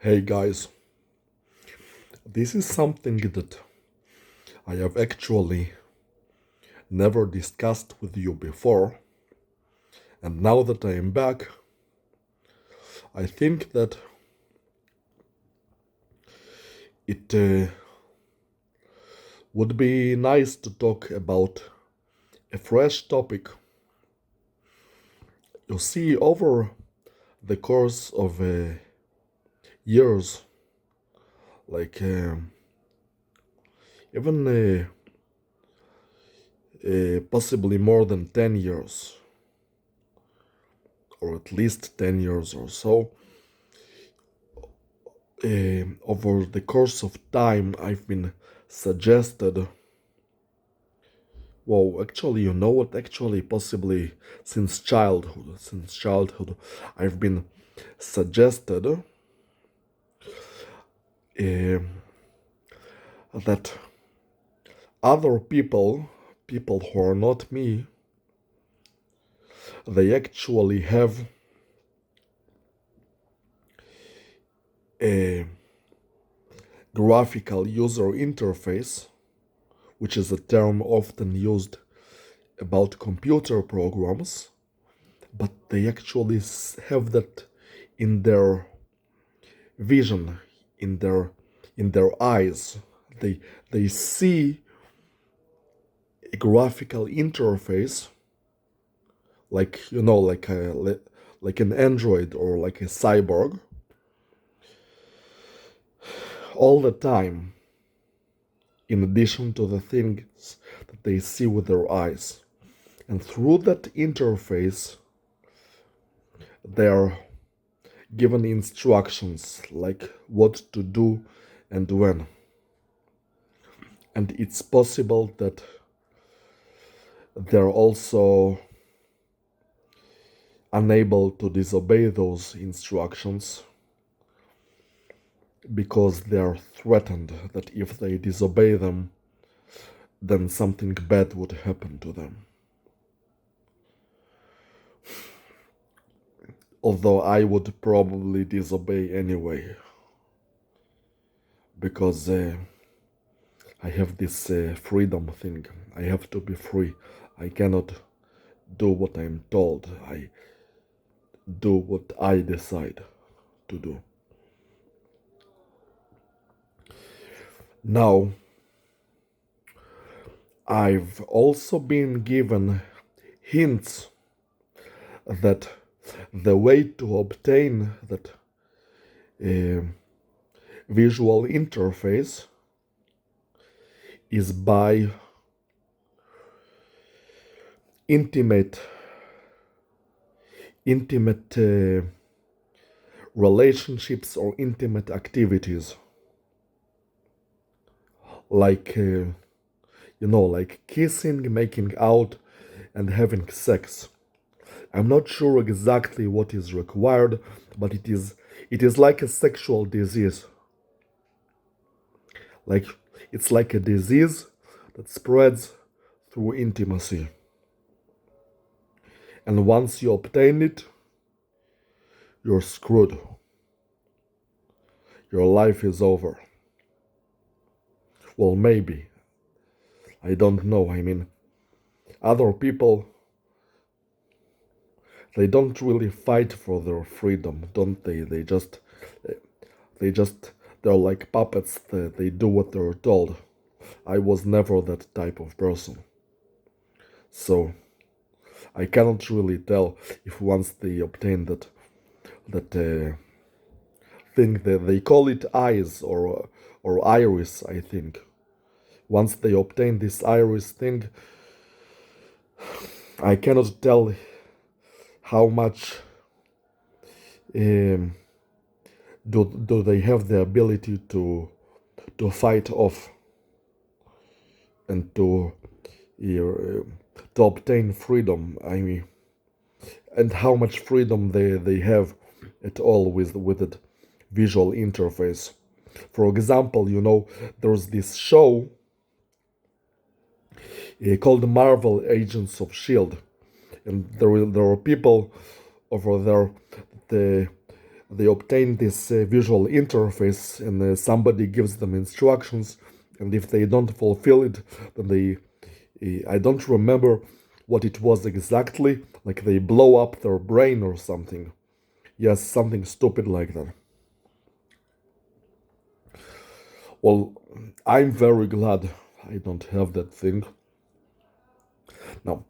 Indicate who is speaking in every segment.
Speaker 1: Hey guys, this is something that I have actually never discussed with you before, and now that I am back, I think that it would be nice to talk about a fresh topic. You see, over the course of years, like even possibly more than 10 years, or at least 10 years or so, over the course of time, I've been suggested. Well, actually, you know what? Actually, possibly since childhood, I've been suggested that other people who are not me, they actually have a graphical user interface, which is a term often used about computer programs, but they actually have that in their vision, in their eyes. They see a graphical interface, like like an android or like a cyborg, all the time, in addition to the things that they see with their eyes. And through that interface, they're given instructions like what to do and when. And it's possible that they're also unable to disobey those instructions because they're threatened that if they disobey them, then something bad would happen to them. Although I would probably disobey anyway, because I have this freedom thing. I have to be free. I cannot do what I'm told. I do what I decide to do. Now, I've also been given hints that the way to obtain that uh, visual interface is by intimate relationships or intimate activities, like like kissing, making out, and having sex. I'm not sure exactly what is required, but it is like a sexual disease. Like it's like a disease that spreads through intimacy. And once you obtain it, you're screwed. Your life is over. Well, maybe. I don't know. I mean, other people, they don't really fight for their freedom, don't they? They just, they're like puppets. They do what they're told. I was never that type of person. So I cannot really tell if once they obtain that thing that they call it eyes or iris, I think. Once they obtain this iris thing, I cannot tell how much um, do they have the ability to fight off and to obtain freedom. I mean, and how much freedom they have at all with that visual interface. For example, there's this show called Marvel Agents of Shield, and there are people over there that they obtain this visual interface, and somebody gives them instructions, and if they don't fulfill it, then I don't remember what it was exactly, like they blow up their brain or something. Yes, something stupid like that. Well, I'm very glad I don't have that thing. Now,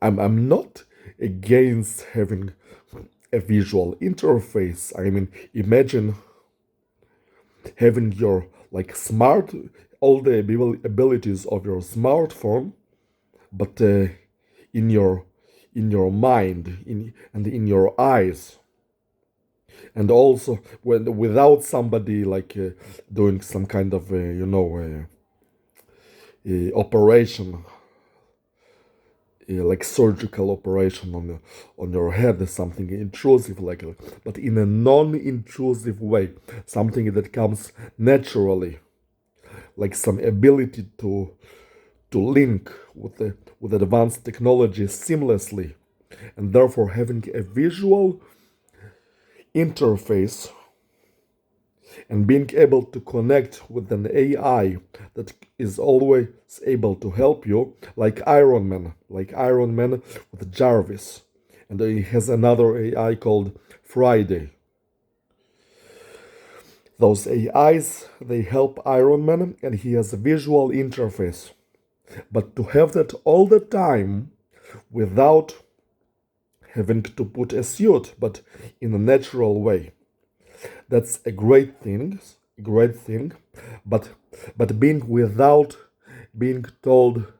Speaker 1: I'm not against having a visual interface. I mean, imagine having your like smart, all the abilities of your smartphone, but in your mind, and in your eyes, and also without somebody like doing some kind of operation, like surgical operation on your head, something intrusive like that, but in a non-intrusive way, something that comes naturally, like some ability to link with advanced technology seamlessly, and therefore having a visual interface and being able to connect with an AI that is always able to help you, like Iron Man with Jarvis. And he has another AI called Friday. Those AIs, they help Iron Man, and he has a visual interface. But to have that all the time without having to put a suit, but in a natural way, that's a great thing. But being without being told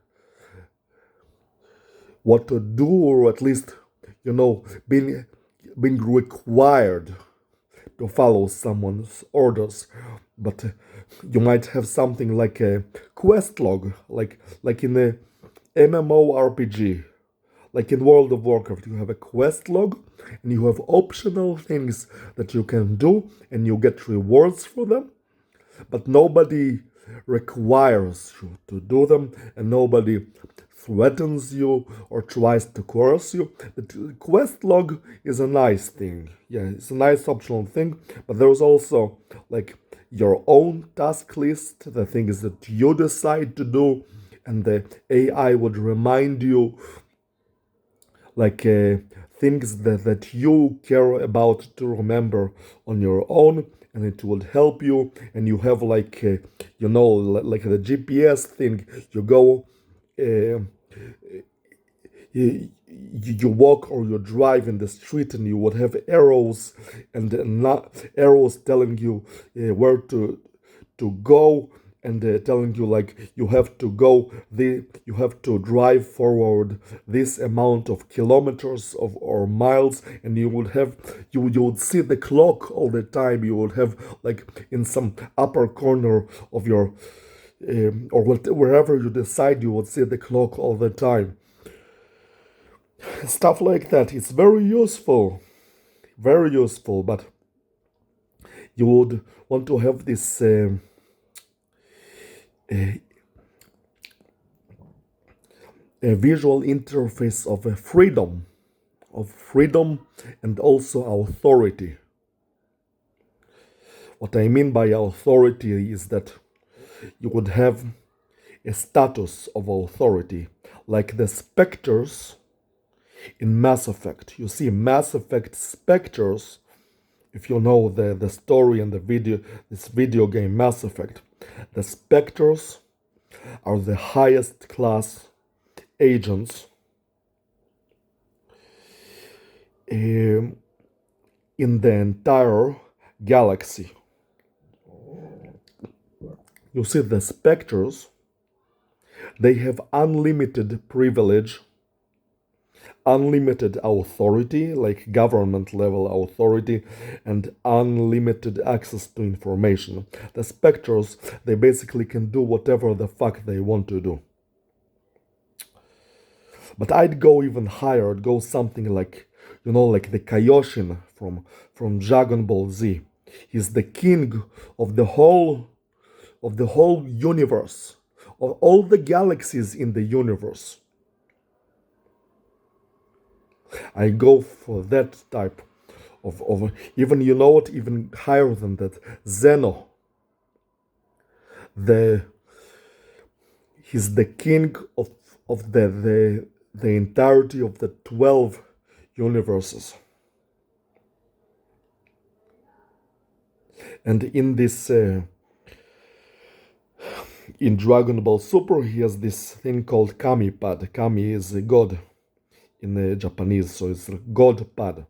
Speaker 1: what to do, or at least being required to follow someone's orders, but you might have something like a quest log, like in a MMORPG, like in World of Warcraft. You have a quest log, and you have optional things that you can do, and you get rewards for them, but nobody requires you to do them, and nobody threatens you or tries to coerce you. The quest log is a nice thing. Yeah, it's a nice optional thing, but there's also like your own task list, the things that you decide to do, and the AI would remind you like things that you care about to remember on your own, and it will help you. And you have like like the GPS thing. You go uh, you walk or you drive in the street, and you would have arrows, and not arrows telling you where to go, and telling you like you have to drive forward this amount of kilometers of or miles, and you would see the clock all the time. You would have like in some upper corner of your or wherever you decide, you would see the clock all the time. Stuff like that. It's very useful, but you would want to have this a visual interface of freedom, and also authority. What I mean by authority is that you would have a status of authority, like the specters in Mass Effect. You see, Mass Effect specters, if you know the story and this video game Mass Effect, the specters are the highest class agents in the entire galaxy. You see, the specters, they have unlimited privilege, unlimited authority, like government level authority, and unlimited access to information. The specters, they basically can do whatever the fuck they want to do. But I'd go even higher. I'd go something like, like the Kaioshin from Dragon Ball Z. He's the king of the whole universe, of all the galaxies in the universe. I go for that type of even, you know what, even higher than that, Zeno. He's the king of the entirety of the 12 universes. And in this in Dragon Ball Super, he has this thing called Kami Pad. Kami is a god in Japanese, so it's a god pad.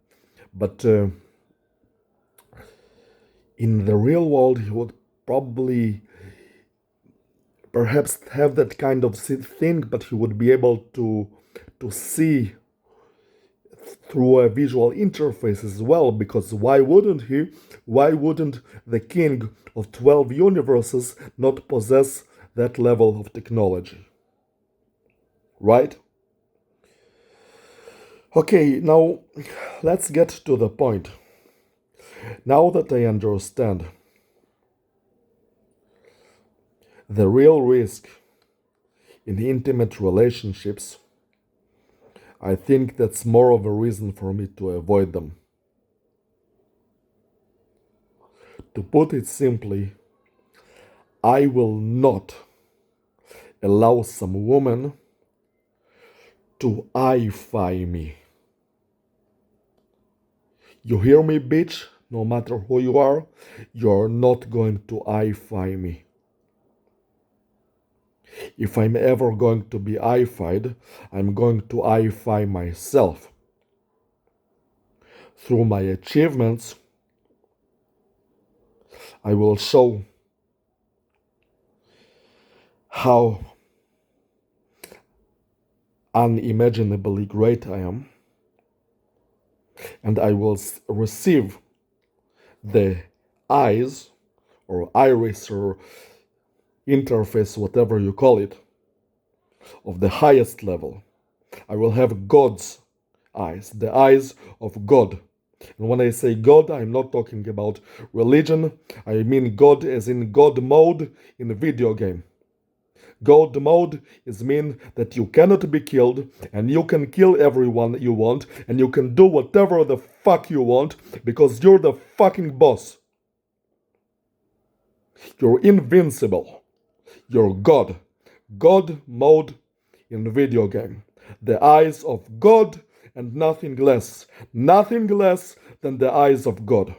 Speaker 1: But in the real world, he would probably perhaps have that kind of thing, but he would be able to see through a visual interface as well, because why wouldn't he? Why wouldn't the king of 12 universes not possess that level of technology? Right? Okay, now let's get to the point. Now that I understand the real risk in intimate relationships, I think that's more of a reason for me to avoid them. To put it simply, I will not allow some woman to I-fi me. You hear me, bitch? No matter who you are, you're not going to I-fi me. If I'm ever going to be I-fied, I'm going to I-fi myself. Through my achievements, I will show how unimaginably great I am, and I will receive the eyes or iris or interface, whatever you call it, of the highest level. I will have God's eyes, the eyes of God. And when I say God, I'm not talking about religion. I mean God as in God mode in a video game. God mode is mean that you cannot be killed, and you can kill everyone you want, and you can do whatever the fuck you want, because you're the fucking boss. You're invincible. You're God. God mode in video game. The eyes of God and nothing less. Nothing less than the eyes of God.